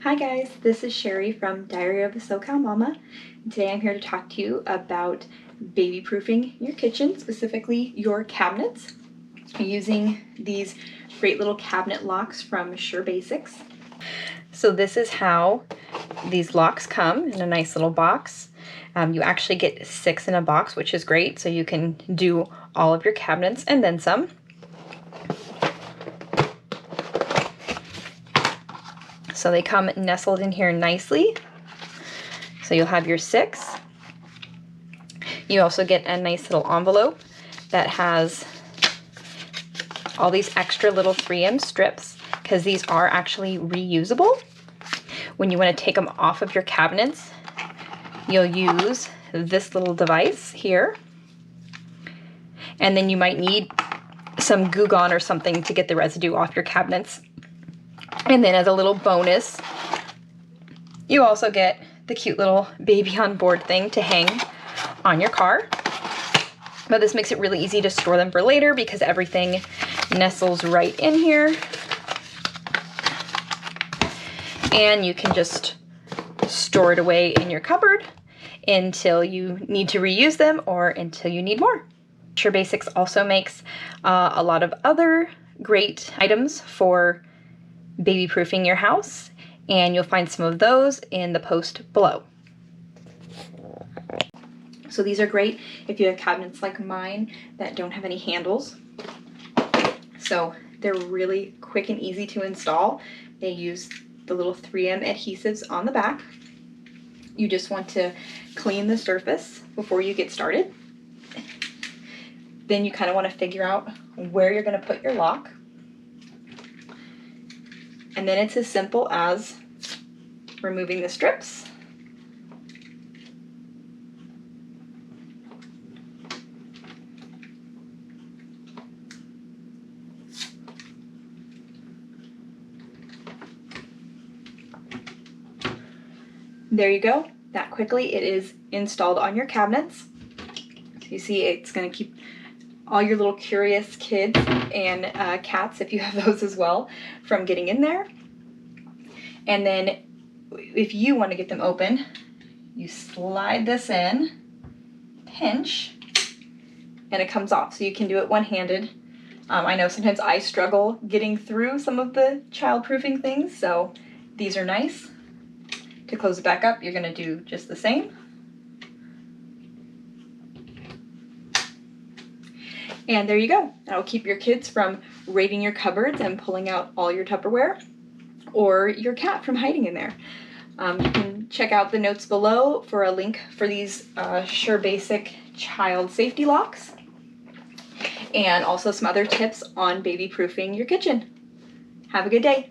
Hi guys, this is Sherry from Diary of a SoCal Mama. Today I'm here to talk to you about baby-proofing your kitchen, specifically your cabinets, using these great little cabinet locks from SureBasics. So this is how these locks come in a nice little box. You actually get 6 in a box, which is great, so you can do all of your cabinets and then some. So they come nestled in here nicely. So you'll have your 6. You also get a nice little envelope that has all these extra little 3M strips, because these are actually reusable. When you want to take them off of your cabinets, you'll use this little device here. And then you might need some Goo Gone or something to get the residue off your cabinets. And then as a little bonus, you also get the cute little baby on board thing to hang on your car. But this makes it really easy to store them for later because everything nestles right in here. And you can just store it away in your cupboard until you need to reuse them or until you need more. SureBasics also makes a lot of other great items for baby-proofing your house, and you'll find some of those in the post below. So these are great if you have cabinets like mine that don't have any handles. So they're really quick and easy to install. They use the little 3M adhesives on the back. You just want to clean the surface before you get started. Then you kind of want to figure out where you're going to put your lock. And then it's as simple as removing the strips. There you go. That quickly it is installed on your cabinets. So you see it's going to keep all your little curious kids and cats, if you have those as well, from getting in there. And then if you want to get them open, you slide this in, pinch, and it comes off. So you can do it one-handed. I know sometimes I struggle getting through some of the child-proofing things, so these are nice. To close it back up, you're going to do just the same. And there you go. That'll keep your kids from raiding your cupboards and pulling out all your Tupperware, or your cat from hiding in there. You can check out the notes below for a link for these SureBasic child safety locks, and also some other tips on baby-proofing your kitchen. Have a good day.